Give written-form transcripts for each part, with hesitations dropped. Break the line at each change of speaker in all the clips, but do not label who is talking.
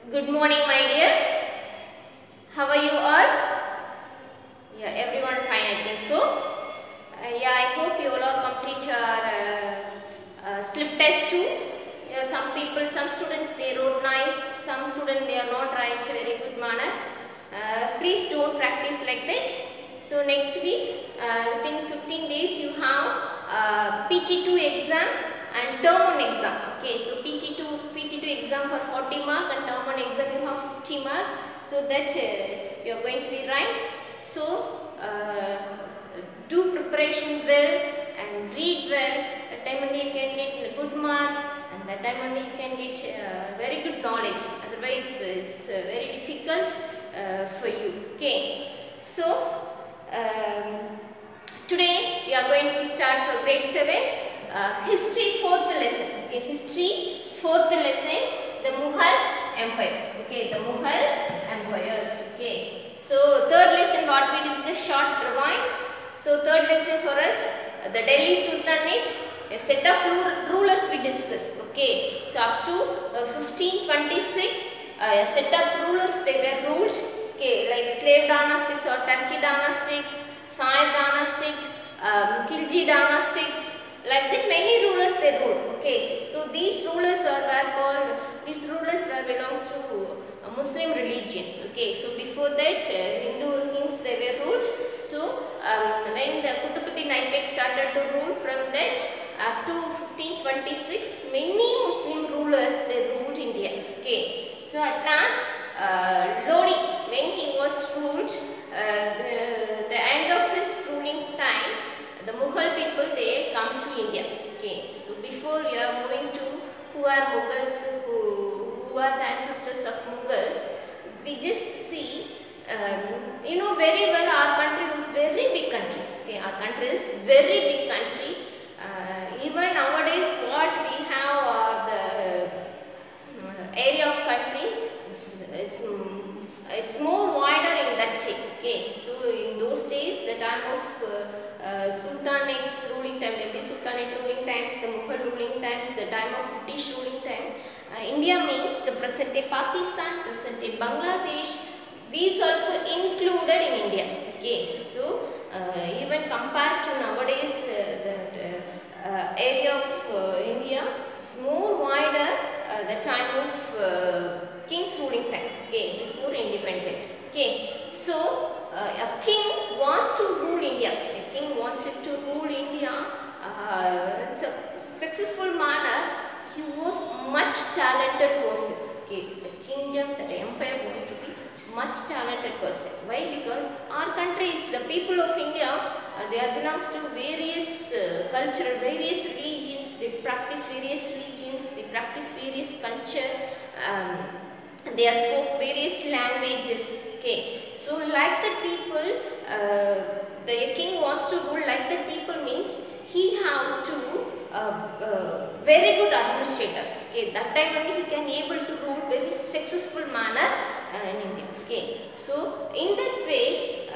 Good morning, my dears. How are you all? Yeah, everyone fine, I think so. I hope you all are complete your slip test too. Yeah, some students they wrote nice, some students they are not write very good manner. Please don't practice like that. So next week, within 15 days, you have PT2 exam and term 1 exam. Okay, so PT2 exam for 40 mark and term 1 exam you have 50 mark. So that you are going to be right. So do preparation well and read well. That time only you can get a good mark, and that time only you can get very good knowledge. Otherwise, it's very difficult for you. Okay, so today we are going to start for grade 7. History 4th lesson. Okay, history 4th lesson, the Mughal Empire. Okay, the Mughal empires. Okay, so 3rd lesson what we discussed, short revise. So 3rd lesson for us, the Delhi Sultanate, a set of rulers we discussed. Okay, so up to 1526, a set of rulers they were ruled. Okay, like slave dynastics or Turkey dynastic, Said dynastic, Khilji dynastics. Like that many rulers they ruled. Okay, so these rulers were belongs to Muslim religions. Okay, so before that Hindu kings they were ruled. So when the Qutbuddin Aibak started to rule, from that up to 1526 many Muslim rulers they ruled India. Okay, so at last Lodi, when he was ruled, the end of his ruling time, the Mughal people they come to India. Okay, so before you are moving to who are Mughals, who are the ancestors of Mughals, we just see, you know very well our country was very big country. Okay, our country is very big country. Even nowadays what we have are the area of country, it's more wider in that shape. Okay, so in those days, the time of Sultanate's ruling time, Delhi Sultanate ruling times, the Mughal ruling times, the time of British ruling time, India means the present day Pakistan, present day Bangladesh, these also included in India. Okay, so even compared to nowadays the area of India is more wider the time of king's ruling time. Okay, before independent. Okay, so a king wants to rule India. A king wanted to rule India. It's a successful manner. He was much talented person. Okay, the kingdom, the empire going to be much talented person. Why? Because our country is the people of India. They are belongs to various culture, various religions. They practice various religions. They practice various culture. They are spoke various languages. Okay, so like the people, the king wants to rule like the people means he have to very good administrator. Okay, that time only he can able to rule very successful manner in India. Okay, so in that way,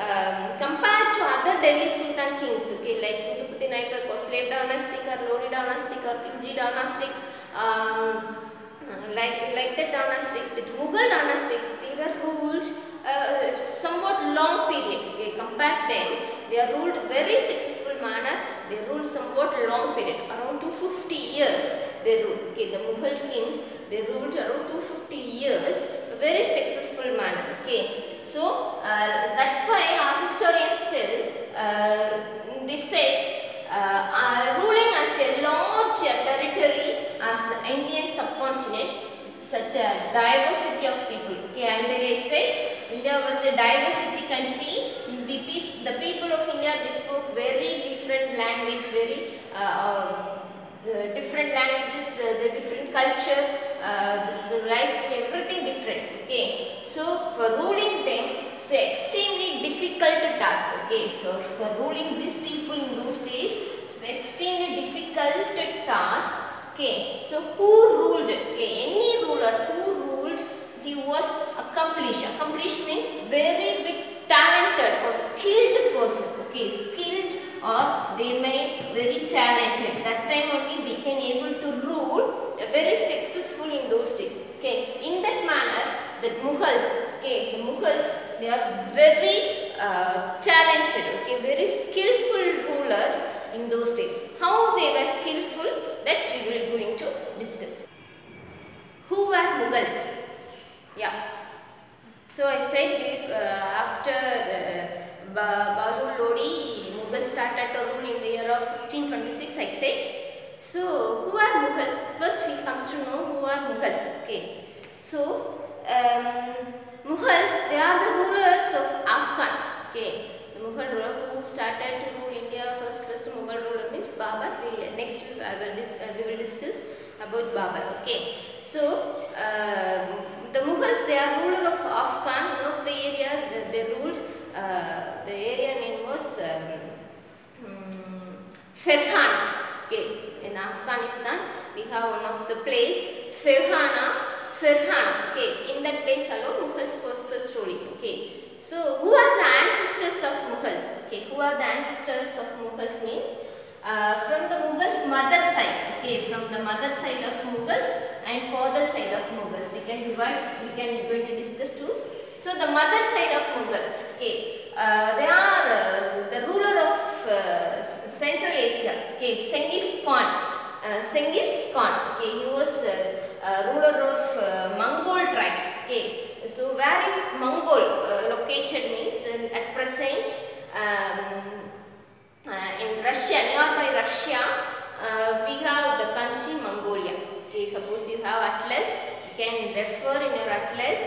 compared to other Delhi Sultan kings, okay, like Qutbuddin Aibak or slave dynastic or Lodi dynastic or Khilji dynastic, like that dynastic, the Mughal dynastics, they were ruled somewhat long period. Okay, compared them, they are ruled very successful manner. They ruled somewhat long period, around 250 years. They ruled. Okay, the Mughal kings they ruled around 250 years, a very successful manner. Okay, so that's why our historians tell they said ruling as a large territory as the Indian subcontinent with such a diversity of people. Okay, and they said India was a diversity country. The people of India they spoke very different language, very different languages, the different culture, the lifestyle, everything different. Okay, so for ruling them, it's an extremely difficult task. Okay, so for ruling these people in those days, it's an extremely difficult task. Okay, so who ruled? Okay, any ruler who ruled, he was accomplished. Accomplished means very big, talented or skilled person. Okay, skilled or they may very talented. That time only they can able to rule very successful in those days. Okay, in that manner They are very talented, okay, very skillful rulers in those days. How they were skillful, that we will going to discuss. Who were Mughals? Yeah. So I said after Balu Lodi, Mughals started to rule in the year of 1526, I said. So who are Mughals? First we comes to know who are Mughals. Okay. So Mughals, they are the rulers of Afghan. Okay. The Mughal ruler who started to rule India, first Mughal ruler means Babur. Next we will discuss about Babur. Okay. So the Mughals, they are ruler of Afghan. One of the area they ruled. The area name was Fergana. Okay. In Afghanistan, we have one of the place Fergana. Okay. In that place alone, Mughals first ruling. Okay. So who are the ancestors of Mughals? Okay. Who are the ancestors of Mughals means from the Mughals mother side. Okay. From the mother side of Mughals and father side of Mughals. We can divide. We can going to discuss too. So the mother side of Mughal. Okay. They are the ruler of Central Asia. Okay. Genghis Khan. Genghis Khan. Okay. He was ruler of Mongol tribes. Okay. So where is Mongol located means at present in Russia, nearby Russia, we have the country Mongolia. Okay, suppose you have atlas, you can refer in your atlas.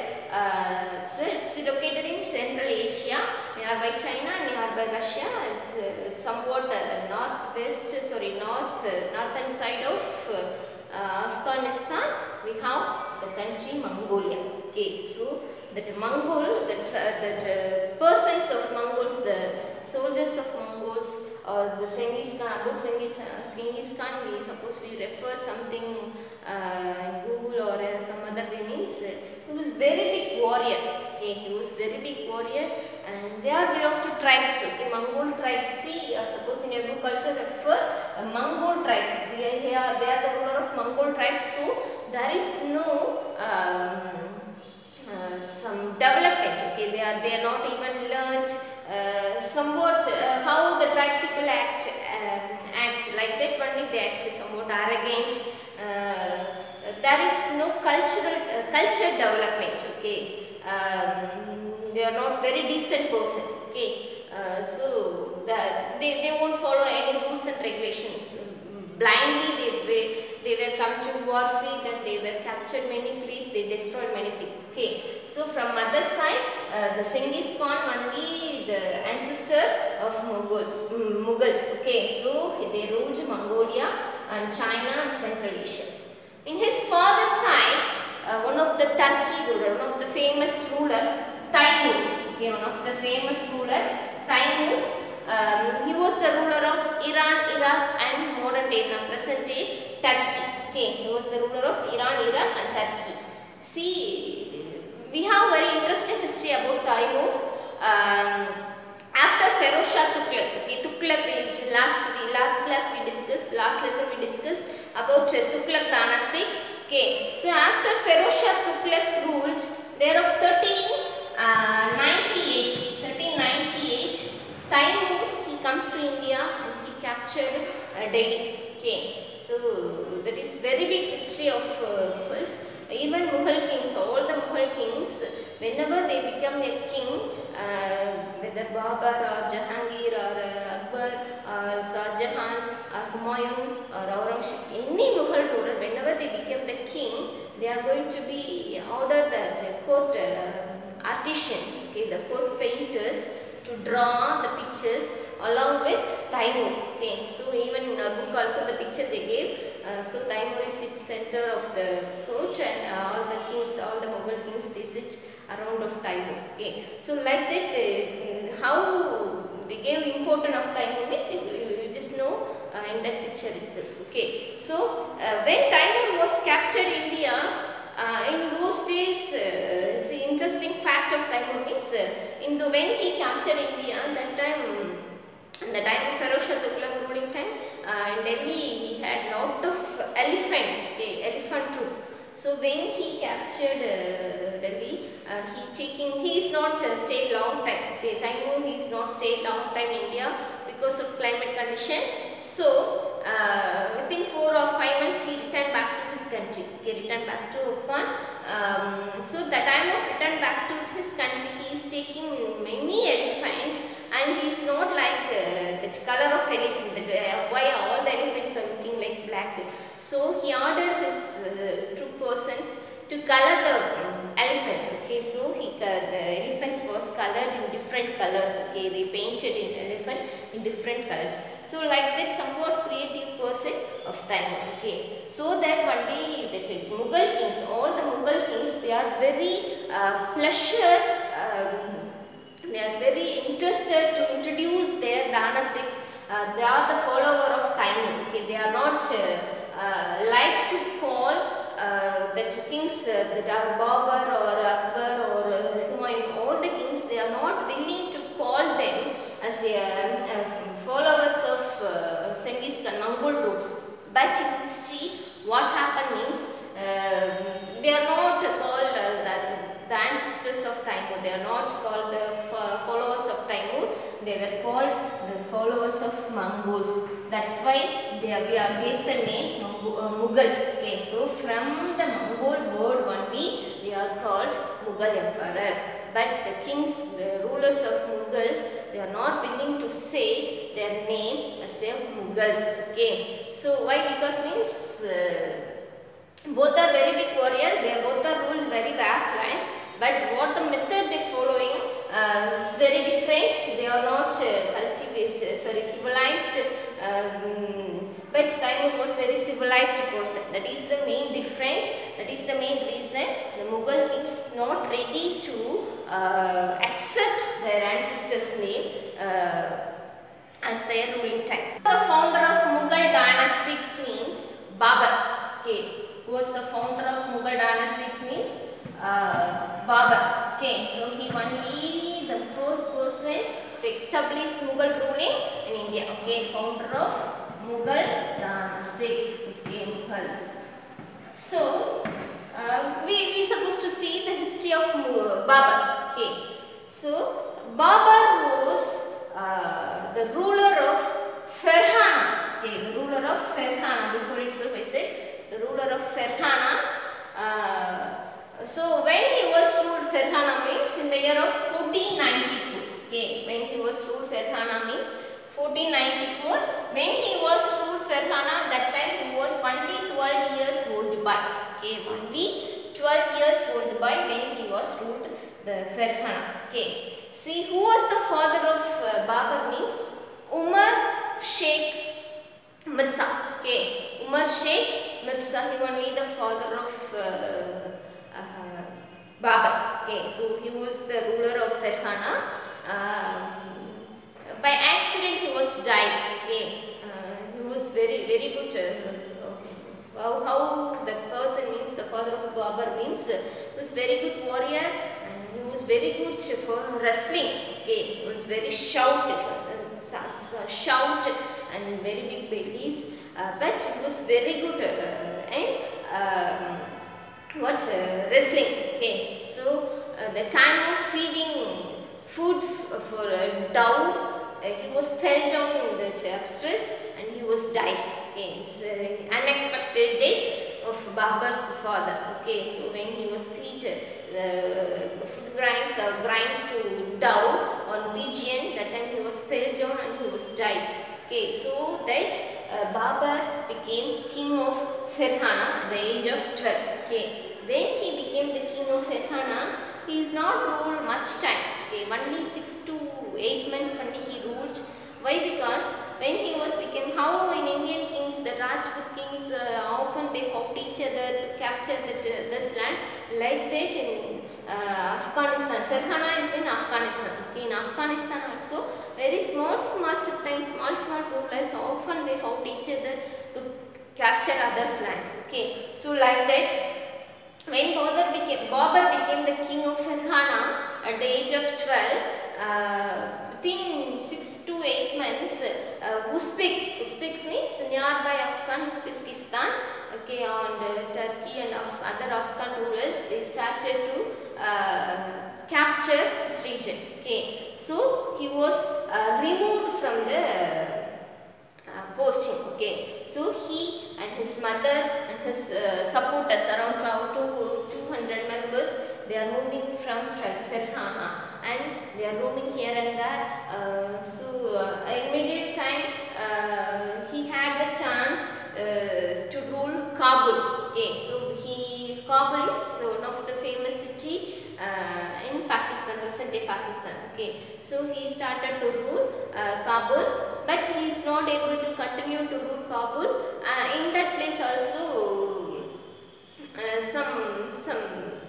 So it's located in Central Asia, nearby China, nearby Russia. It's somewhat northern side of Afghanistan. We have the country Mongolia. Okay, so that Mongol, that persons of Mongols, the soldiers of Mongols, or the Genghis Khan, about Genghis Khan, we suppose we refer something Google or some other meanings. He was very big warrior. Okay, he was very big warrior, and they are belongs to tribes. Okay, Mongol tribes. See, suppose in your book also refer Mongol tribes. They are the ruler of Mongol tribes. So there is no some development. Okay, they are not even learned. Somewhat how the tribes people act like that only they act somewhat arrogant. There is no culture development. Okay, they are not very decent person. Okay, so they won't follow any rules and regulations. Blindly they were come to warfare and they were captured many places. They destroyed many things. Okay, so from mother side, the Genghis Khan only the ancestor of Mughals. Okay, so they ruled Mongolia and China and Central Asia. In his father's side, one of the Turkey ruler, one of the famous ruler, Taimur. Okay, one of the famous ruler, Taimur. He was the ruler of Iran, Iraq and modern day, now present day, Turkey. Okay, he was the ruler of Iran, Iraq and Turkey. See, we have very interesting history about Taimur. After Feroz Shah Tughlaq, okay, Tughlaq religion, last lesson we discussed about Tughlaq dynasty. Okay, so after Feroz Shah Tughlaq ruled, there of 1398, Taimur, he comes to India and he captured Delhi. Okay, so that is very big victory of Mughals. Even Mughal kings, all the Mughal kings, whenever they become a king, whether Babur or Jahangir or Akbar or Shah Jahan or Humayun or Aurangzeb, any Mughal ruler, whenever they become the king, they are going to be ordered the court artisans, okay, the court painters, to draw the pictures along with Taimur. Okay, so even in our book also the picture they gave. So Taimur is the center of the court, and all the kings, all the Mughal kings, they sit around of Taimur. Okay, so like that, how they gave importance of Taimur means you just know in that picture itself. Okay, so when Taimur was captured India, in those days, see, interesting fact of Taimur means when he captured India, that time, the time of Feroz Shah Tughlaq ruling time, in Delhi he had lot of elephant troop. So when he captured Delhi, he is not stayed long time. Okay, Taimur he is not stayed long time in India because of climate condition. So within 4 or 5 months he returned back to his country. Okay, returned back to Afghan. So the time of return back to his country, he is taking many elephants, and he is not like that color of elephant. Why all the elephants are looking like black? So he ordered his troop persons to color the elephant. Okay, so the elephants was colored in different colors. Okay, they painted in elephant in different colors. So like that, somewhat creative person of Taimur. Okay, so that one day that Mughal kings, all the Mughal kings, they are very pleasure. They are very interested to introduce their dynastics. They are the follower of Taimur. Okay, they are not like to call the kings that are Babur or Akbar or Humayun. All the kings, they are not willing to call them as followers of Genghis Khan, Mongol troops. But in history, what happened means they are not called the ancestors of Taimur. They are not called the followers of Taimur. They were called the followers of Mongols. That's why we are get the name Mughals. Okay, so from the Mongol word only they are called Mughal emperors. But the kings, the rulers of Mughals, they are not willing to say their name as a Mughals. Okay, so why? Because means both are very big warrior. They both are ruled very vast land. But what the method they following is very different. They are not cultivated, civilized. But Taimur was very civilized person. That is the main difference. That is the main reason the Mughal kings not ready to accept their ancestors' name as their ruling time. The founder of Mughal dynastics means Babur. Okay, who was the founder of Mughal dynastics means Babur. Okay, so he only the first person to establish Mughal ruling in India. Okay, founder of Mughal dynastics. Okay, Mughals. So we supposed to see the history of Babur. Okay, so Babur was the ruler of Ferghana. Okay, the ruler of Ferghana. Before itself I said the ruler of Ferghana. So when he was ruled Ferghana means in the year of 1494. Okay, when he was ruled Ferghana means 1494. When he was ruled Ferghana, that time he was only 12 years old by. Okay, only 12 years old by when he was ruled the Ferghana. Okay, see who was the father of Babur means Umar Sheikh Mirza. Okay, Umar Sheikh Mirza, he only the father of Babur. Okay, so he was the ruler of Ferghana. By accident he was died. Okay, he was very good. How the person means the father of Babur means he was very good warrior and he was very good for wrestling. Okay, he was very shout and very big bellies. But he was very good in wrestling. Okay, so the time of feeding food for a dove, he was fell down that upstairs and he was died. Okay, it's unexpected death of Babur's father. Okay, so when he was feed food grinds to dove on pigeon, that time he was fell down and he was died. Okay, so that Babur became king of Ferghana at the age of 12. Okay, when he became the king of Ferghana, he is not ruled much time. Okay, only 6 to 8 months only he ruled. Why? Because when he was became, how in Indian kings, the Rajput kings often they fought each other to capture this land. Like that in Afghanistan, Ferghana is in Afghanistan. Okay, in Afghanistan also very small chieftains, small rulers often they fought each other to capture others' land. Okay, so like that, when Babur became the king of Ferghana at the age of 12, within 6 to 8 months, Uzbeks means nearby Afghan Uzbekistan, okay, on Turkey and other Afghan rulers, they started to capture this region. Okay, so he was removed from the posting. Okay, so he and his mother and his supporters, around 200 members, they are moving from Ferhana and they are roaming here and there. In middle time, he had the chance to rule Kabul. Okay, so Kabul is one of the famous city in Pakistan, present day Pakistan. Okay, so he started to rule Kabul, but he is not able to continue to rule Kabul. In that place also,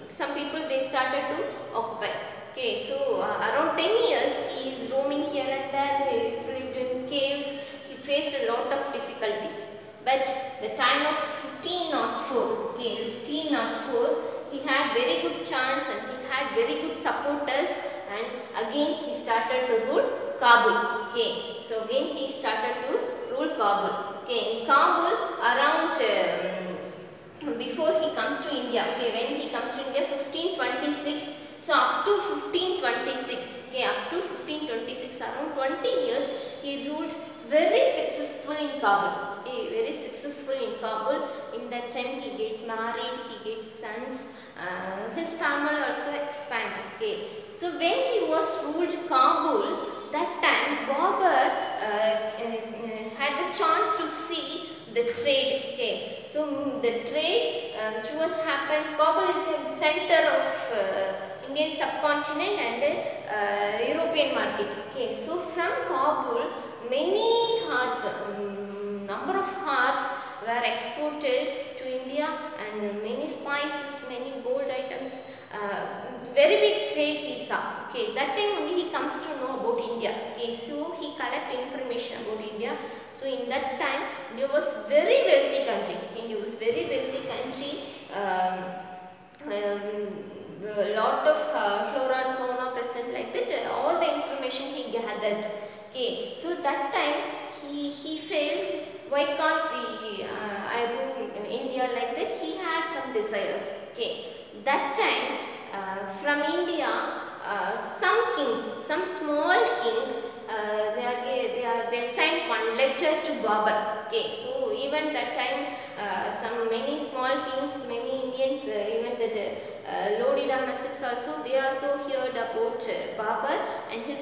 some people they started to occupy. Okay, so around 10 years he is roaming here and there. He is lived in caves. He faced a lot of difficulties. But the time of 1504, okay, 1504, he had very good chance and he had very good supporters, and again he started to rule Kabul. Okay, so again he started to rule Kabul. Okay, in Kabul around before he comes to India. Okay, when he comes to India 1526. So up to 1526. Okay, up to 1526, around 20 years he ruled very successful in Kabul. Okay, very successful in Kabul. In that time he get married, he gave sons. His family also expanded. Okay, so when he was ruled Kabul, that time Babur had the chance to see the trade. Okay, so the trade which was happened. Kabul is a center of Indian subcontinent and European market. Okay, so from Kabul, many horse, number of horse were exported to India, and many spices, many gold items. Very big trade he saw. Okay, that time only he comes to know about India. Okay, so he collect information about India. So in that time, India was very wealthy country. India was very wealthy country. A lot of flora and fauna present, like that. All the information he gathered. Okay, so that time he felt, why can't we I rule India like that? He had some desires. Okay, that time from India, some kings, some small kings, they sent one letter to Babur. Okay, so even that time, many small kings, many Indians, even that Lodi dynastics also, they also heard about Babur and his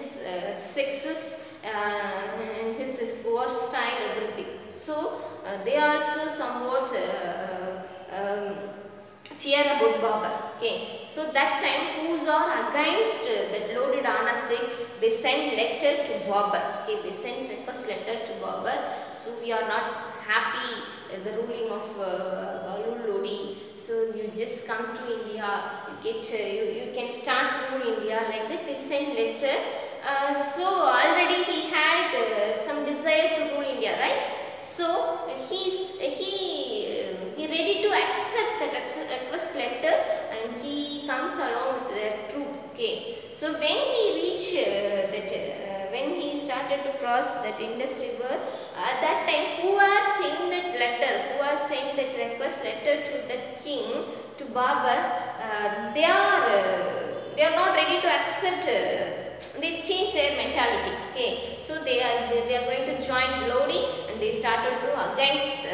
success and his war style, everything. So they also somewhat fear about Babur. Okay, so that time who's are against that Lodi dynastic, they send letter to Babur. Okay, they send request letter to Babur. So we are not happy the ruling of Balul Lodi. So you just comes to India, you can start rule India, like that. They send letter. So already he had some desire to rule India, right? So he ready to accept that request letter, and he comes along with the troop. Okay, so when he reached when he started to cross that Indus River, at that time, who are sending that letter, who are sending that request letter to the king, to Babur, they are not ready to accept. They change their mentality. Okay, so they are going to join Lodi, and they started to against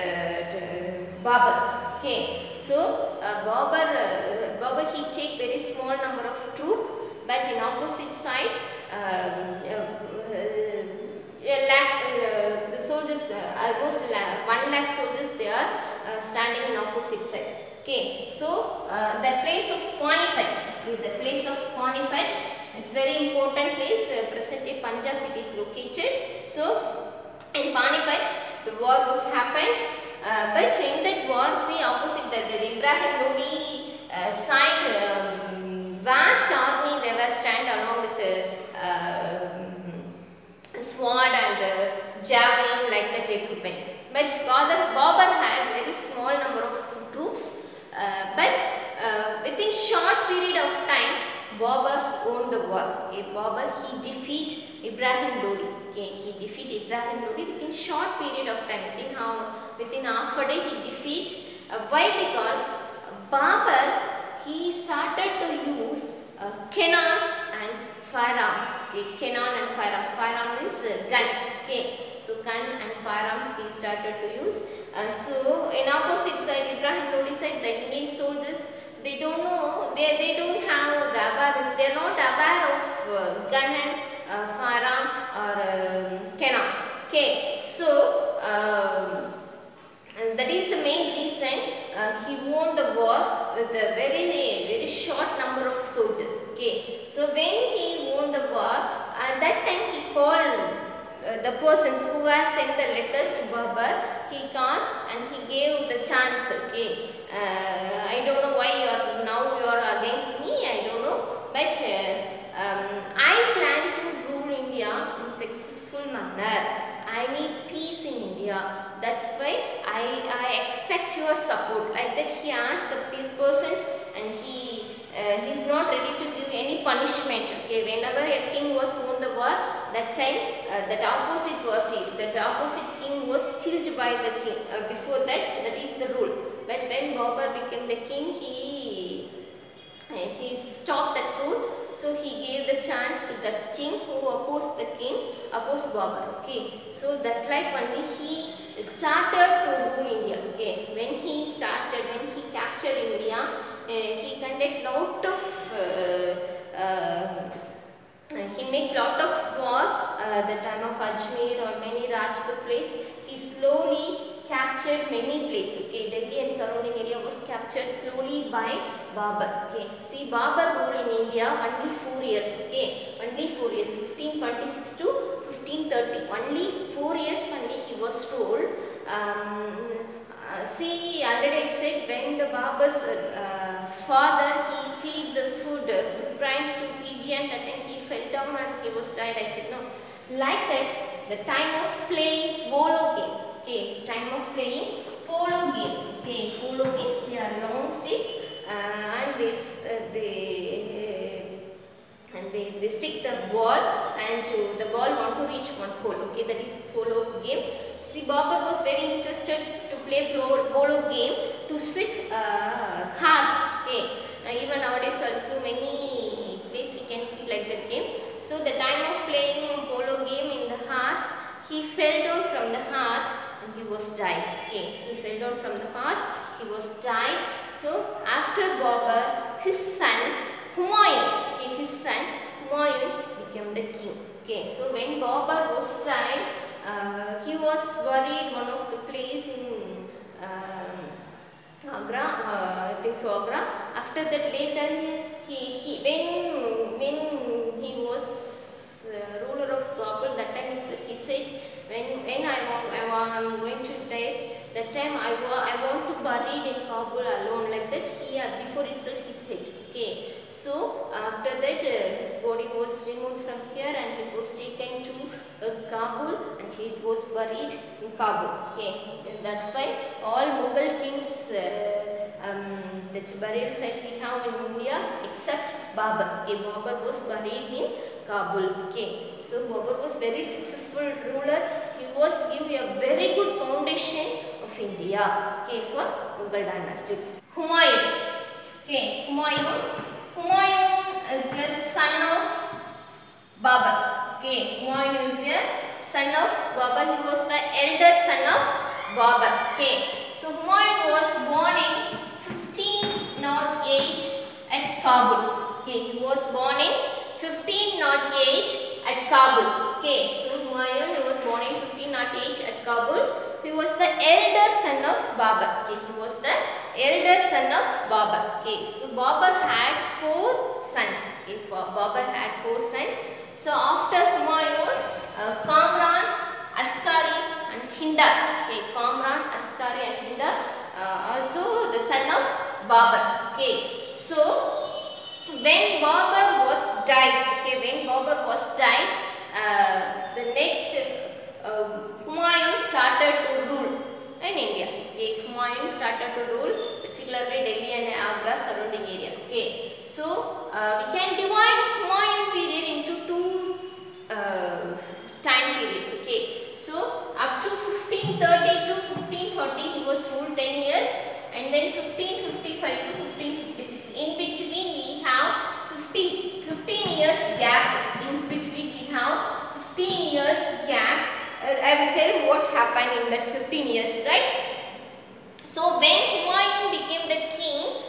Babur. Okay, so Babur he take very small number of troops, but in opposite side, the soldiers, almost 1 lakh soldiers, they are standing in opposite side. Okay, so the place of Panipat is the place of Panipat. It's very important place. Present day Punjab it is located. So in Panipat, the war was happened. But in that war, see opposite the Ibrahim Lodi side, vast army they were stand along with sword and javelin, like that equipments. But Babur had very small number of troops. But within short period of time, Babur won the war. Okay, Babur he defeat Ibrahim Lodi. Okay, he defeat Ibrahim Lodi within short period of time. Within half a day he defeat Why? Because Babur, he started to use cannon and firearms. Okay, cannon and firearms. Firearm means gun. Okay, so gun and firearms he started to use. So in opposite side, Ibrahim Lodi said the Indian soldiers, they don't know, they don't have the awareness. They are not aware of gun and firearm or cannon. Okay, so that is the main reason he won the war with a very short number of soldiers. Okay, so when he won the war, at that time he called the persons who have sent the letters to Babur. He called and he gave the chance. Okay, I don't know why you are against me. I don't know, but I plan to rule India in successful manner. I need peace in India. That's why I expect your support. Like that he asked the persons, and he's not ready to give any punishment. Okay, whenever a king was won the war, that time that opposite party, that opposite king was killed by the king. Before that, that is the rule. But when Babur became the king, he stopped that rule. So he gave the chance to the king who opposed Babur. Okay, so that like only he started to rule India. Okay, when he captured India, he conducted lot of he made lot of war. The time of Ajmer or many Rajput place, he slowly captured many places. Okay, Delhi and surrounding area was captured slowly by Babur. Okay, see, Babur ruled in India only 4 years. Okay, only 4 years, 1526 to 1530. Only 4 years only he was ruled. See, already I said when the Babur's father, he feed the food grains to pigeon, that time he fell down and he was died. I said no. Like that, the time of playing polo game. Okay, time of playing polo game. Okay, polo means they are long stick and they stick the ball, and the ball want to reach one pole. Okay, that is polo game. See, Babur was very interested to play polo game to sit horse. Okay, even nowadays also many places we can see like that game. So the time of playing polo game in the horse, he fell down from the horse and he was died. Okay, he fell down from the horse, he was died. So after Babur, his son Humayun, okay, became the king. Okay, so when Babur was died, he was buried one of the place in Agra, I think so, Agra. After that, later when he was ruler of Kabul, that time itself he said, when I'm going to die, that time I want to buried in Kabul alone. Like that, before itself he said. Okay, so after that his body was removed from here and it was taken to Kabul, and he was buried in Kabul. Okay, and that's why all Mughal kings the burial site we have in India except Babur. Okay, Babur was buried in Kabul. Okay, so Babur was very successful ruler. He was give a very good foundation of India. Okay, for Mughal dynasties. Humayun. Okay, Humayun is the son of Babur. Okay, Humayun is the son of Babur. He was the elder son of Babur. Okay, so Humayun was born in 1508 at Kabul. Okay, he was born in 1508 at Kabul. Okay, so Humayun was born in 1508 at Kabul. He was the elder son of Babur. Okay, he was the elder son of Babur. Okay, so Babur had 4 sons. Okay, Babur had 4 sons. So after Humayun, Kamran, Askari and Hindar. Okay, Kamran, Askari and Hindar, also the son of Babur. Okay, so when Babur was died, the next Humayun started to rule in India. Okay, Humayun started to rule, particularly Delhi and Agra surrounding area. Okay, so we can divide Humayun period into 2 time period. Okay, so up to 1530 to 1540 he was ruled 10 years, and then 1555 to 1556. In between we have 15 years gap. In between we have 15 years gap. I will tell what happened in that 15 years, right? So when Humayun became the king,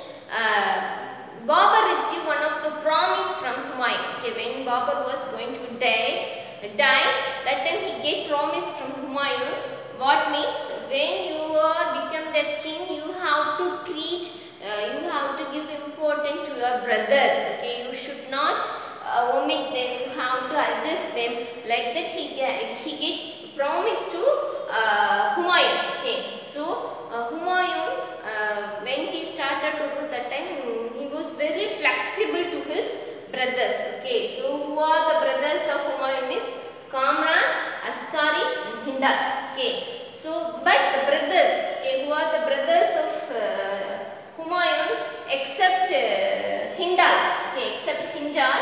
Babur received one of the promise from Humayun. Okay, when Babur was going to die, that time he get promise from Humayun. What means when you are become the king, you have to treat, you have to give importance to your brothers. Okay, you should not omit them. You have to adjust them. Like that, he get promise to Humayun. Okay, so Humayun, when he started to rule that time, he was very flexible to his brothers. Okay, so who are the brothers of Humayun? Means Kamran, Askari and Hindal. Okay, so but the brothers, okay, who are the brothers of Humayun except Hindal, okay, except Hindal,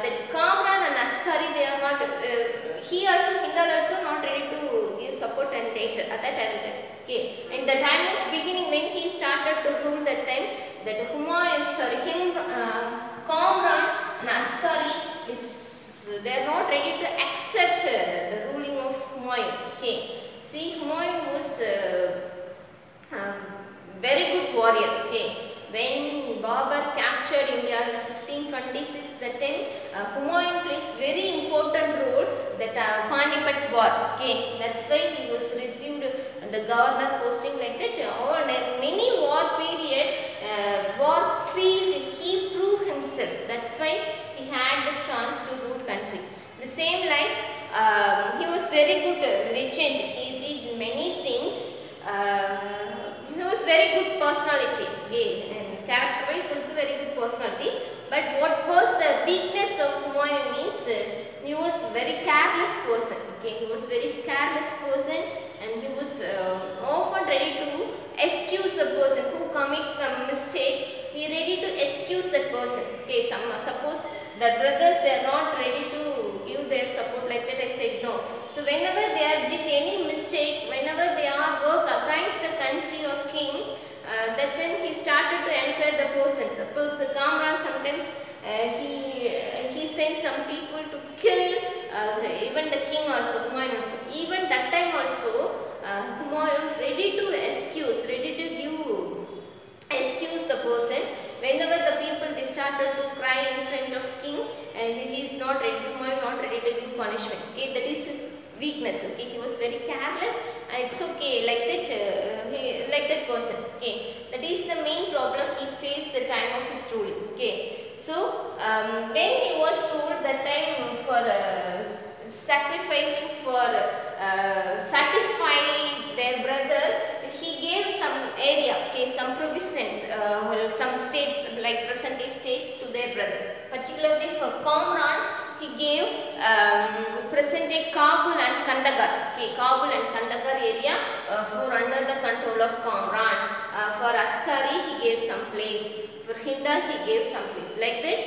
that Kamran and Askari, they are not, he also, Hindal also not ready to give support and later at that time. Okay, in the time of beginning when he started to rule that time, that Kamran and Askari they are not ready to accept the ruling of Humayun. Okay, see, Humayun was very good warrior. Okay, when Babur captured India in 1526, that time Humayun plays very important role that Panipat war. Okay, that's why he was received the governor posting like that. Or many war period, war field, he proved himself. That's why he had the chance to rule country. The same like he was very good legend. He did many things. He was very good personality. Okay, and character-wise also very good personality. But what was the weakness of Humayun means he was very careless person. Okay, he was very careless person, and he was often ready to excuse the person who commits some mistake. He ready to excuse that person. Okay, suppose the brothers, they are not ready to give their support like that. I said no. So whenever they are did any mistake, whenever they are work against the country or king, that time he started to enquire the person. Suppose the Kamran sometimes he sent some people to kill even the king also, Humayun also. Even that time also, Humayun ready to excuse, ready to excuse the person. Whenever the people they started to cry in front of king, he is not ready, Humayun not ready to give punishment. Okay, that is his weakness. Okay, he was very careless. It's okay, like that, like that person. Okay, that is the main problem he faced the time of his ruling. Okay, so when he was ruled that time for sacrificing for satisfying their brother, he gave some area, okay, some provisions, some states like present-day states to their brother. Particularly for Kamran, he gave present-day Kabul and Kandahar. Okay, Kabul and Kandahar area for under the control of Kamran. For Askari, he gave some place. For Hindal, he gave some place. Like that,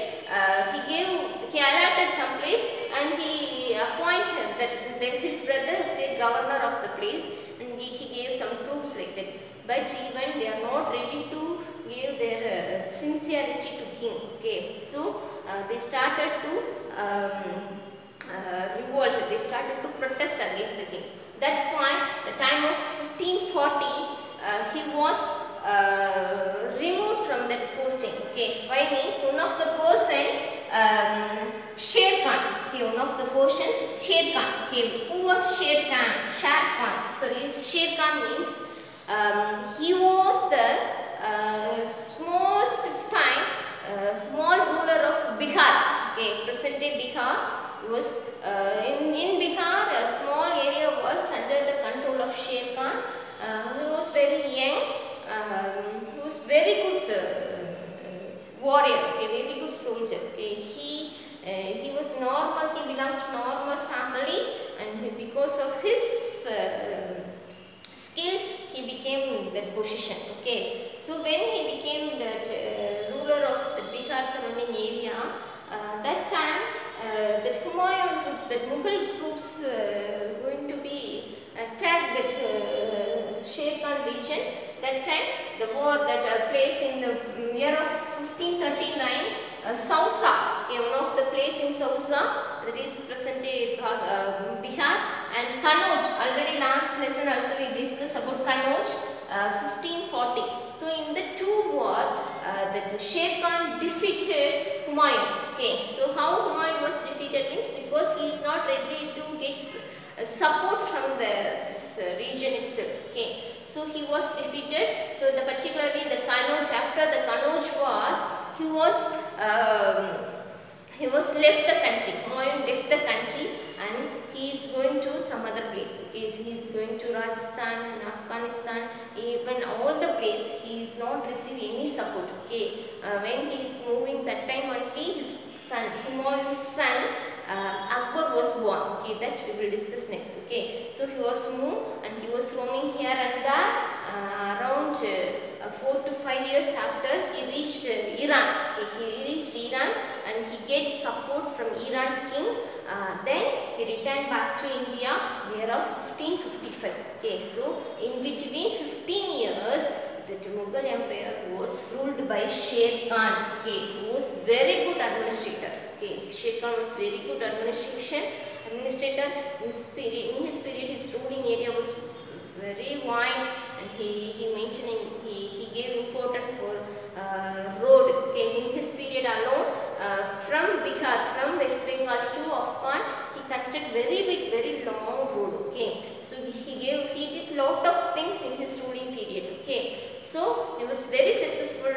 he allotted some place, and he appointed that his brother is a governor of the place, and he gave some troops like that. But even they are not ready to give their sincerity to king. Okay, so they started to revolt. They started to protest against the king. That's why the time of 1540 he was removed from that posting. Okay, why means one of the person Sher Khan. Okay, one of the persons Sher Khan. Okay, who was Sher Khan? Sher Khan. Sorry, Sher Khan means he was the small ruler of Bihar. Okay, present day Bihar. He was in Bihar. A small area was under the control of Sher Khan. He was very young. He was very good warrior. Okay, very good soldier. Okay, he was normal. He belongs to normal family, and because of his skill, he became that position. Okay, so when he became that ruler of the Bihar surrounding area, that time that Humayun troops, that Mughal troops going to be attack that Sher Khan region, that time the war that place in the year of 1539, Sausa, okay, one of the place in Sausa, that is present Bihar, and Kanauj. Already last lesson also we discussed about Kanauj, 1540. So in the two war, that Sher Khan defeated Humayun. Okay, so how Humayun was defeated means because he is not ready to get support from the region itself. Okay, so he was defeated. So the particularly the Kanauj, after the Kanauj war, he was left the country. Humayun left the country and he is going to some other place. Okay, so he is going to Rajasthan and Afghanistan. Even all the place he is not receiving any support. Okay, when he is moving, that time only his son, Humayun's son, Akbar was born. Okay, that we will discuss next. Okay, so he was moved and he was roaming here and there. Around 4 to 5 years after he reached Iran. Okay, he reached Iran and he gets support from Iran king. Then he returned back to India year of 1555. Okay, so in between 15 years, the Mughal Empire was ruled by Sher Khan. Okay, he was very good administrator. Okay, Sher Khan was very good administrator. In his period, his ruling area was very wide, and he gave importance for road. Okay, in his period alone, from Bihar, from West Bengal to Afghan, he constructed very big, very long road. Okay, so he did lot of things in his ruling period. Okay, so he was very successful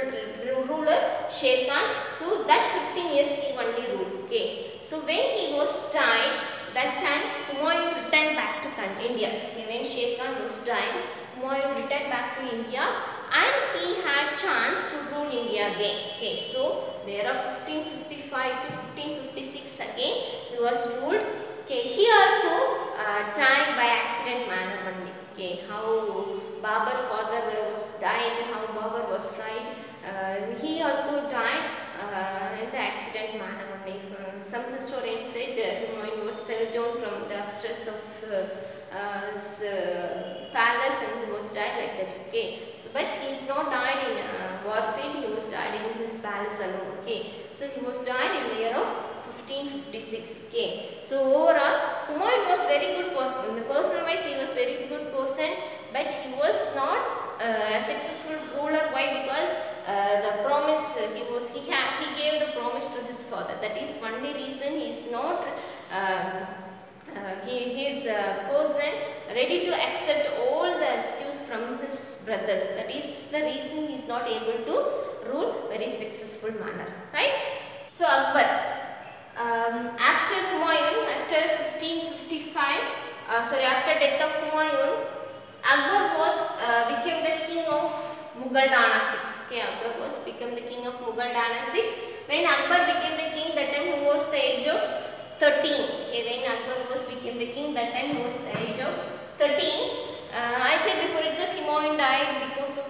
ruler, Sher Khan. So that 15 years he only ruled. Okay, so when he was died, that time Humayun returned back to India. Okay, when Sher Khan was died, Humayun returned back to India and he had chance to rule India again. Okay, so there are 1555 to 1556 again he was ruled. Okay, he also died by accident manner only. Okay, how Babar father was died, how Babar was tried, he also died in the accident manner only. Some historians said Humayun was fell down from the upstairs of his palace and he was died like that. Okay, so but he is not died in warfield, he was died in his palace alone. Okay, so he was died in the year of 1556. Okay, so overall Humayun was very good person. In the personal wise he was very good person, but he was not a successful ruler. Why? Because the promise he gave the promise to his father. That is only reason he is not he is a person ready to accept all the excuse from his brothers. That is the reason he is not able to rule very successful manner. Right? So Akbar. After Humayun, after 1555, after death of Humayun, Akbar became the king of Mughal dynastics. Okay, Akbar was become the king of Mughal dynastics. When Akbar became the king, that time he was the age of 13. Okay, when Akbar became the king, that time he was the age of 13. I said before itself, Humayun died because of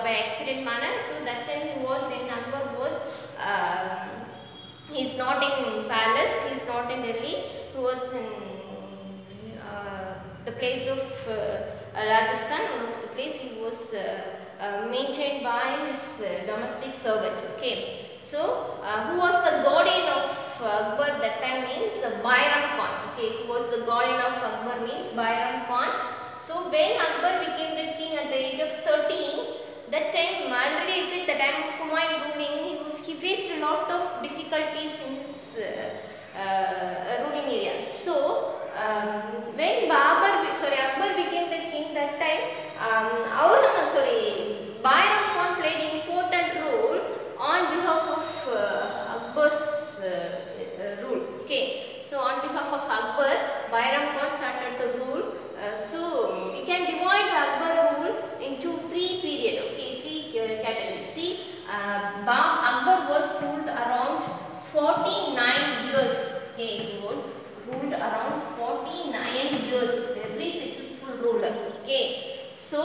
by accident manner. So that time Akbar was. He is not in palace, he is not in Delhi, he was in the place of Rajasthan, one of the place he was maintained by his domestic servant. Okay, so who was the guardian of Akbar that time means Bairam Khan. Okay, who was the guardian of Akbar means Bairam Khan. So when Akbar became the king at the age of 13, that time already I said the time of Humayun ruling, he faced a lot of difficulties in his ruling area. So when Akbar became the king, that time Bairam Khan played important role on behalf of Akbar's rule. Okay, so on behalf of Akbar, Bairam Khan started the rule. So we can divide Akbar rule into three periods. Okay, three categories. See, Akbar was ruled around 49 years. Okay, he was ruled around 49 years. Very successful ruler. Okay, so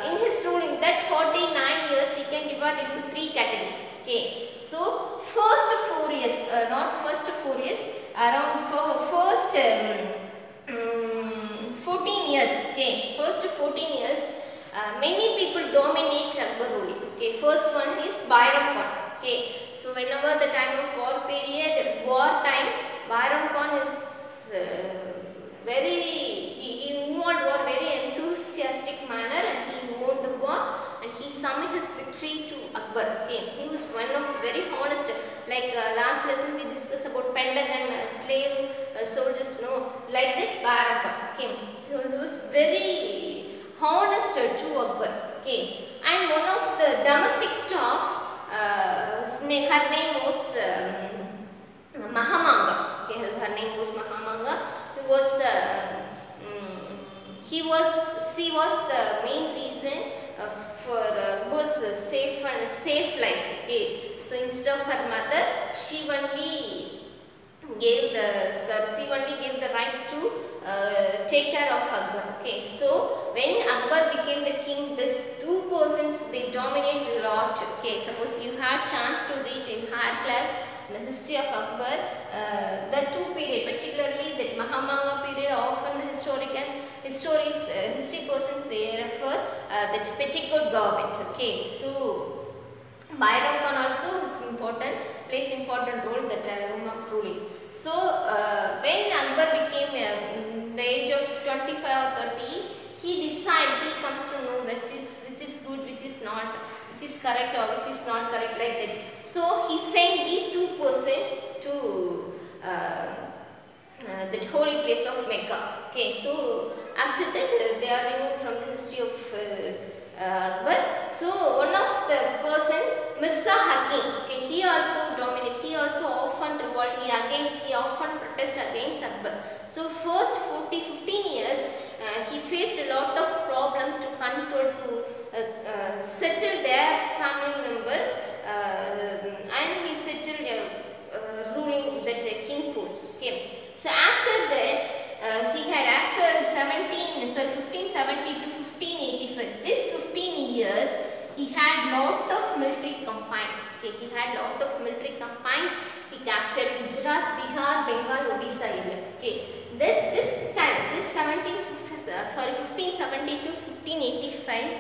in his ruling, that 49 years we can divide into three categories. Okay, so first 4 years, not first 4 years, around first 14 years. Okay, first 14 years many people dominate Akbar ruling. Okay, first one is Bairam Khan. Okay, so whenever the time of war period, war time, Bairam Khan is he involved war very enthusiastic manner, and he won the war and he summoned his victory to Akbar. Okay, he was one of the very honest, like last lesson we discussed about Pentagon slave soldiers, no, like that Bairam Khan. Okay, so he was very honest to Akbar. Okay, and one of the domestic staff, her name was Mahamanga. Okay, her name was Mahamanga. She was the main reason for Akbar's safe life. Okay, so instead of her mother, she only gave the rights to take care of Akbar. Okay, so when Akbar became the king, these two persons, they dominate a lot. Okay, suppose you had chance to read in higher class the history of Akbar, the two period, particularly that Mahamanga period, often the history persons they refer that petticoat government. Okay, so Bairam Khan also plays important role in the realm of ruling. So when Akbar became the age of 25 or 30, he comes to know which is good, which is not, which is correct or which is not correct, like that. So he sent these two persons to that holy place of Mecca. Okay, so after that they are removed from the history of Akbar. So one of the person, Mirza Hakim, okay, he also dominated, he also often revolt, he often protest against Akbar. So first 15 years he faced a lot of problem to control, to settle their family members, and he settled ruling that king post. Okay, so after that he had, after 1570 to 1585, this 15 years he had lot of military campaigns. Okay, he had lot of military campaigns. He captured Gujarat, Bihar, Bengal, Odisha area. Okay, that this time, this 1570 to 1585,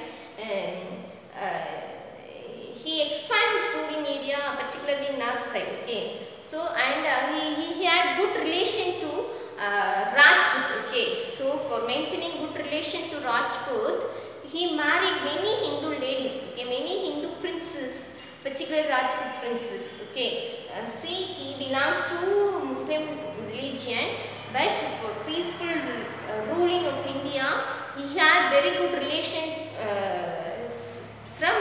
he expanded his ruling area, particularly north side. Okay, so and he had good relation to Rajput. Okay, so for maintaining good relation to Rajput, he married many Hindu ladies. Okay, many Hindu princes, particularly Rajput princes. Okay, see, he belongs to Muslim religion, but for peaceful ruling of India, he had very good relation from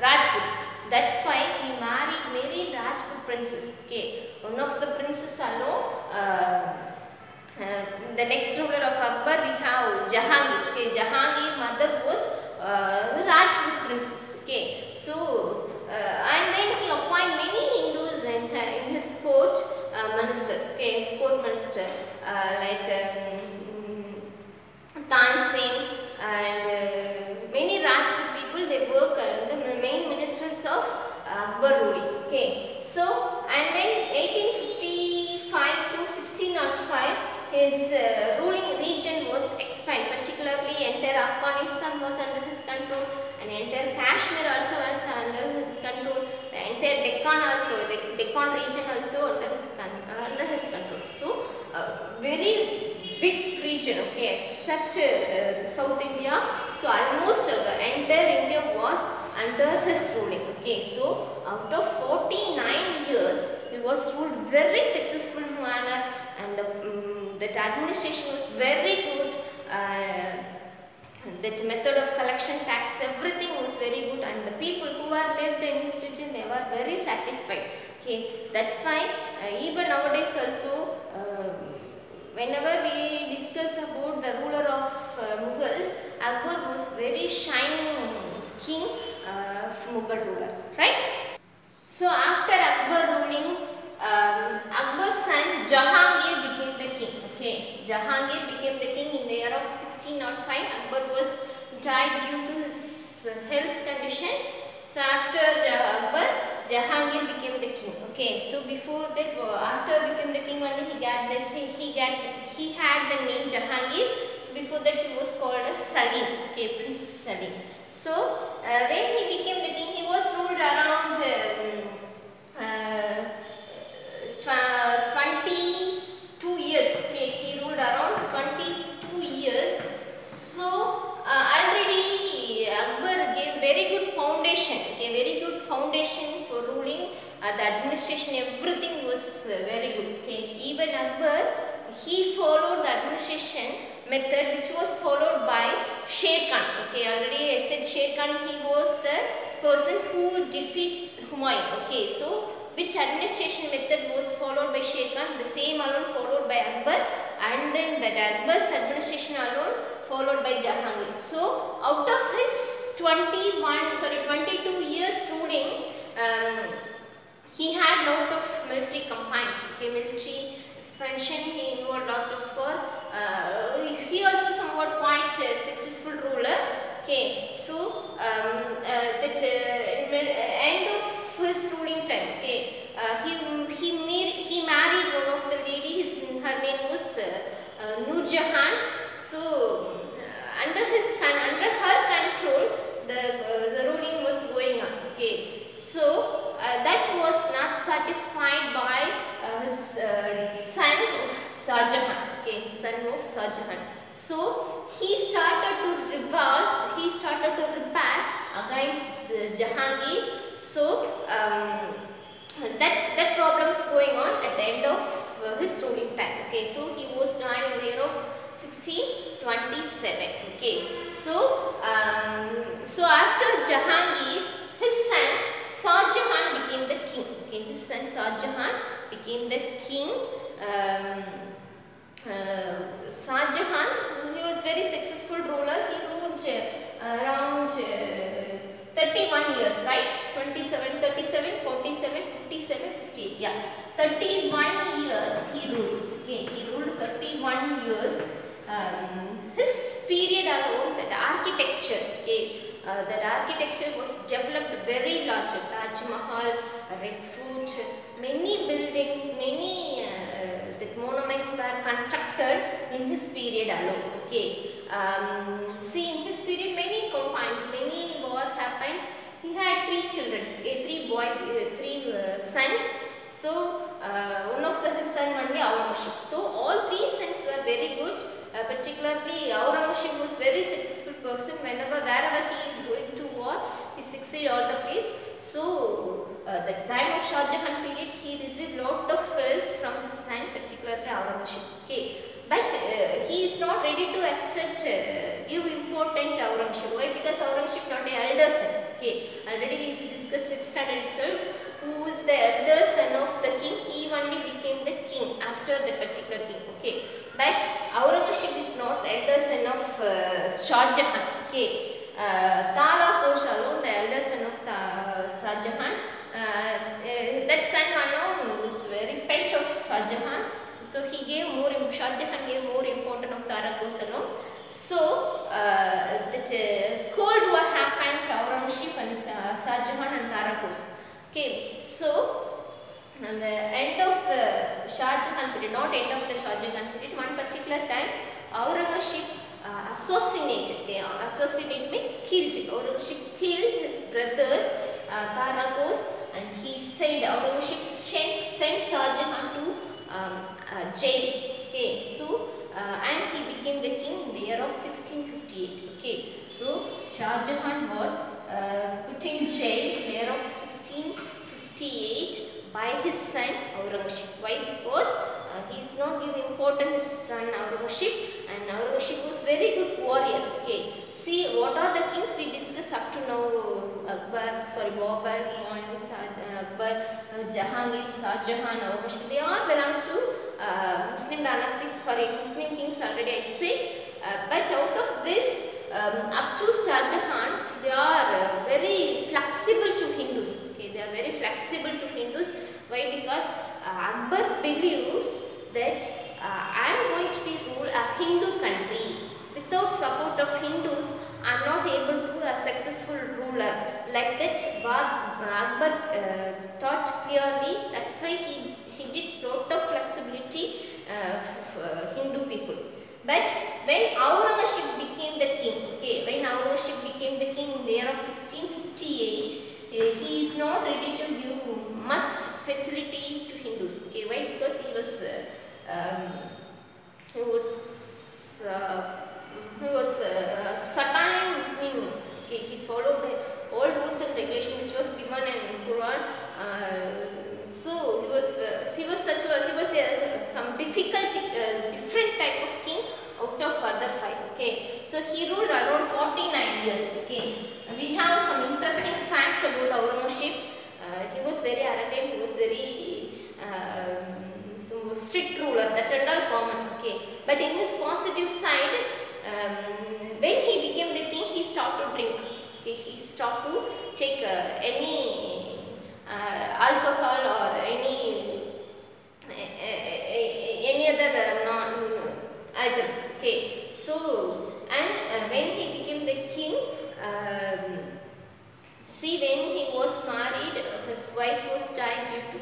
Rajput. That's why he married many Rajput princes. Okay, one of the princes alone, the next ruler of Akbar, we have Jahangir. Okay, Jahangir mother was Rajput princess. Okay, so and then he appointed many Hindus in his court minister. Okay, court minister like Tansen and many Rajput people. They work the main ministers of Akbar ruling. Okay, so and then 1855 to 1605, his ruling region was expanded. Particularly entire Afghanistan was under his control, and entire Kashmir also was under his control. The entire Deccan also, the Deccan region also under his control. So very big region. Okay, except South India. So almost the entire India was under his ruling. Okay, so out of 49 years, he was ruled very successful manner, and that administration was very good. That method of collection tax, everything was very good, and the people who are lived in this region, they were very satisfied. Okay, that's why even nowadays also, whenever we discuss about the ruler of Mughals, Akbar was very shining king, Mughal ruler, right? So after Akbar ruling, Akbar's son Jahangir became the king. Okay, Jahangir became the king in the year of 1605. Akbar was died due to his health condition. So after Akbar, Jahangir became the king. Okay, so before that, after became the king only, he had the name Jahangir. So before that he was called as Salim, okay, Prince Salim. So when he became the king, he was ruled around 22 years, okay, he ruled around 22 years. So already Akbar gave very good foundation, okay, very good foundation for ruling. The administration, everything was very good, okay. Even Akbar, he followed the administration method which was followed by Sher Khan, okay. Already I said Sher Khan, he was the person who defeats Humayun, okay. So which administration method was followed by Sher Khan? The same alone followed by Akbar, and then that Akbar's administration alone followed by Jahangir. So out of his 22 years ruling, he had lot of military campaigns, okay, military expansion. He involved lot of he also somewhat quite successful ruler, okay. So that end of his ruling time, okay, he married one of the ladies. Her name was Nur Jahan. So under her control the ruling was going on, okay. So that was not satisfied by his son of Shah Jahan, okay, son of Shah Jahan. So he started to revolt, he started to rebel against Jahangir. So that problem is going on at the end of his ruling time, okay. So he was died in the year of 1627, okay. So after Jahangir, his son Shah Jahan became the king, okay. His son Shah Jahan became the king. Shah Jahan, he was very successful ruler. He ruled around 31 years, right? 27, 37, 47, 57, 58. Yeah, 31 years he ruled. Okay, he ruled 31 years. His period alone, that architecture, okay, that architecture was developed very large. Taj Mahal, Red Fort, many buildings, many the monuments were constructed in his period alone, okay. See, in his period many campaigns, many war happened. He had 3 children, okay, 3 sons. So one of his son only Aurangzeb. So all 3 sons were very good. Particularly Aurangzeb was very successful person. Wherever he is going to war, he succeed all the place. So the time of Shah Jahan period, he received lot of wealth from his son, particularly Aurangzeb, okay. But he is not ready to accept give important Aurangzeb. Why? Because Aurangzeb not the elder son, okay. Already we discussed 6th standard itself. Who is the elder son of the king? He only became the king after the particular king, okay. But Aurangzeb is not the elder son of Shah Jahan, okay. Tara Kosh alone, the elder son of Shah Jahan. That son alone was very pet of Shah Jahan. So he gave more, Shah Jahan gave more importance of Tara Kosh alone. So that Cold War happened to Aurangzeb and Shah Jahan and Tara Kosh. Okay, so at the end of the Shah Jahan period, not end of the Shah Jahan period, one particular time Aurangzeb assassinated. Okay, assassinate means killed. Aurangzeb killed his brothers Tara Kosh, and he sent Aurangzeb sent Shah Jahan to jail. Okay, so and he became the king in the year of 1658. Okay, so Shah Jahan was put in jail in the year of 1658 by his son Aurangzeb. Why? Because he is not giving importance his son Aurangzeb, and Aurangzeb was very good warrior. Okay, see what are the kings we discussed up to now? Babur, Humayun, Akbar, Jahangir, Shah Jahan, Aurangzeb. They all belongs to Muslim dynastics. Muslim kings already I said. But out of this, up to Shah Jahan, they are very flexible to Hindus. Okay, they are very flexible to Hindus. Why? Because Akbar believes that I am going to rule a Hindu country. Without support of Hindus, I am not able to be a successful ruler. Like that, Akbar thought clearly. That's why he did lot of flexibility for Hindu people. But when Aurangzeb became the king, okay, when Aurangzeb became the king in the year of 1658, he is not ready to give much facility to Hindus. Okay, why? Because he was Satan Muslim. Okay, he followed all rules and regulations which was given in Quran. So he was some difficult, different type of king out of other five. Okay, so he ruled around 49 years. Okay, we have some interesting fact about Aurangzeb. He was very arrogant. He was very so strict ruler. That and all common. Okay, but in his positive side, when he became the king, he stopped to drink. Okay, he stopped to take any alcohol or any other non items. Okay, so and when he became the king, see, when he was married, his wife was died due to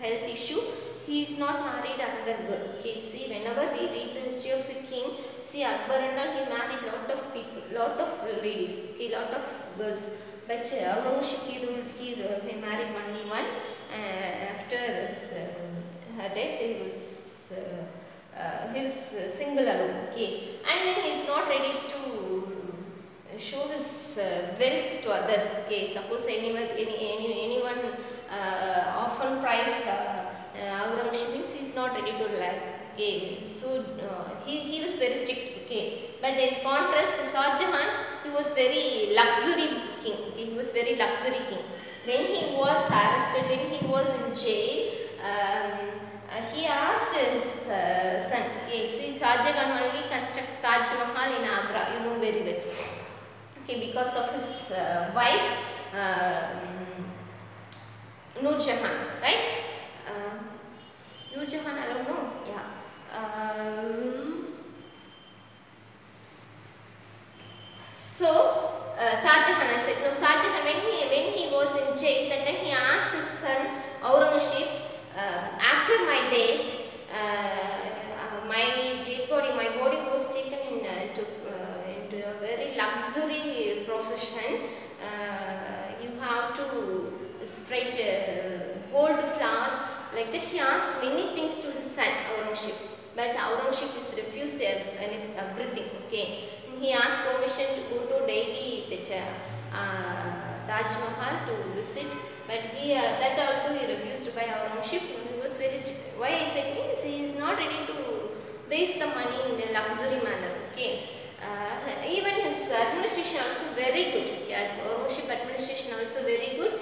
health issue. He is not married another girl. Okay, see, whenever we read the history of the king, see, Akbar and all, he married lot of people, lot of ladies, okay, lot of girls. But Aurangzeb, he married only one. After her death, he was single alone. Okay, and then he is not ready to show his wealth to others. Okay, suppose anyone often prized Aurangzeb means he is not ready to like. Okay, so he was very strict. Okay, but in contrast, Shah Jahan, he was very luxury king. Okay, he was very luxury king. When he was arrested, when he was in jail, he asked his son. Okay, see, Shah Jahan only construct Taj Mahal in Agra. You know very well. Okay, because of his wife Noor Jahan, right? Noor Jahan, I don't know. Yeah. So Shah Jahan, I said no. Shah Jahan, when he was in jail, that time he asked his son Aurangzeb, after my death, my dead body, my body was taken into a very luxury procession. You have to spread gold flowers. Like that, he asked many things to his son Aurangzeb, but Aurangzeb is refused everything. Okay, he asked permission to go to Delhi, Taj Mahal to visit, but that also he refused by Aurangzeb. He was very strict. Why I said means he is not ready to waste the money in a luxury manner. Okay, even his administration also very good. Okay, Aurangzeb administration also very good.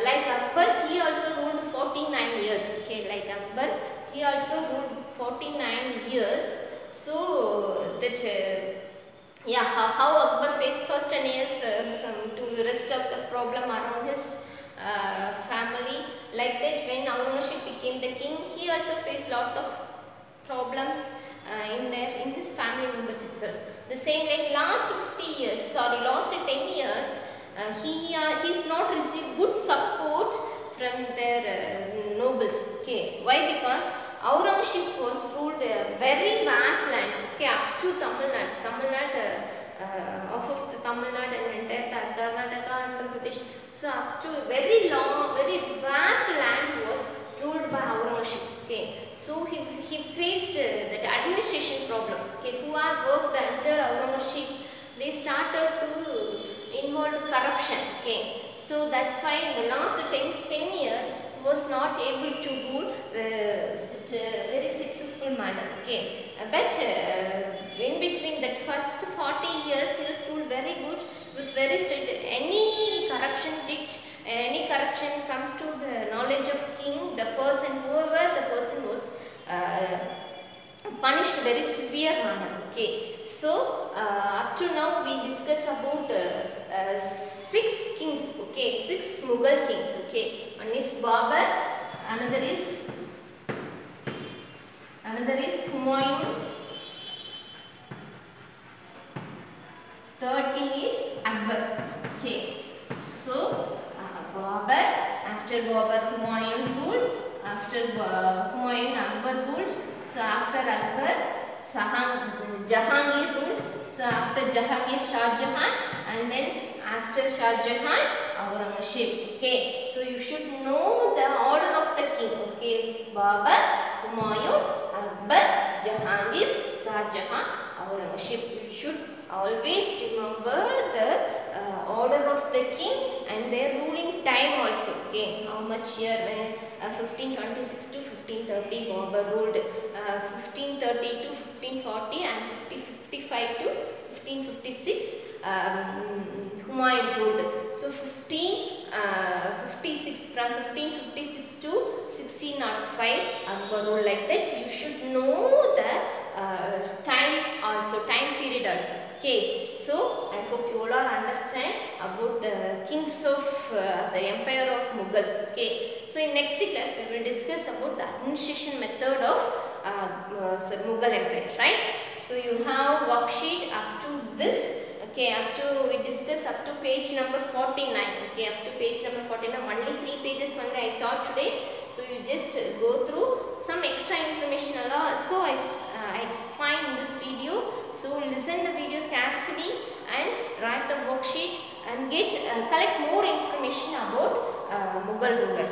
Like Akbar, he also ruled 49 years. Okay, like Akbar, he also ruled 49 years. So that yeah, how Akbar faced first 10 years to rest of the problem around his family. Like that, when Aurangzeb became the king, he also faced lot of problems in his family members itself. The same like last 10 years, he's not received good support from their nobles. Okay, why? Because Aurangzeb was ruled a very vast land. Okay, up to Tamil Nadu, off of the Tamil Nadu and entire Karnataka, Andhra Pradesh. So up to very long, very vast land was ruled by Aurangzeb. Okay, so he faced that administration problem. Okay, who are worked under Aurangzeb, they started to involve corruption. Okay, so that's why in the last 10 years he was not able to rule very successful manner. Okay, but in between that first 40 years he was ruled very good. He was very strict. Any corruption comes to the knowledge of king, whoever the person was punished very severe manner. Okay, so up to now we discuss about 6 kings. Okay, 6 Mughal kings. Okay, one is Babur, another is Humayun, third king is Akbar. Okay, so Babur, after Babur Humayun ruled, after Humayun Akbar ruled. So after Akbar, Jahangir ruled. So after Jahangir, Shah Jahan, and then after Shah Jahan, Aurangzeb. Okay, so you should know the order of the king. Okay, Babur, Humayun, Akbar, Jahangir, Shah Jahan, Aurangzeb. You should always remember the order of the king and their ruling time also. Okay, how much year? 1526 to 1530 Babur ruled, 1530 to 1540, and 1555 to 1556 Humayun ruled. So 1556, from 1556 to 1605 Akbar ruled. Like that, you should know the time also, time period also. Okay, so I hope you all are understand about the kings of the empire of Mughals. Okay, so in next class we will discuss about the administration method of Mughal empire, right? So you have worksheet up to this. Okay, up to, we discuss up to page number 49. Okay, up to page number 49. Only 3 pages only I taught today. So you just go through some extra information also I explain in this video. So listen the video carefully and write the worksheet and get collect more information about Mughal rulers.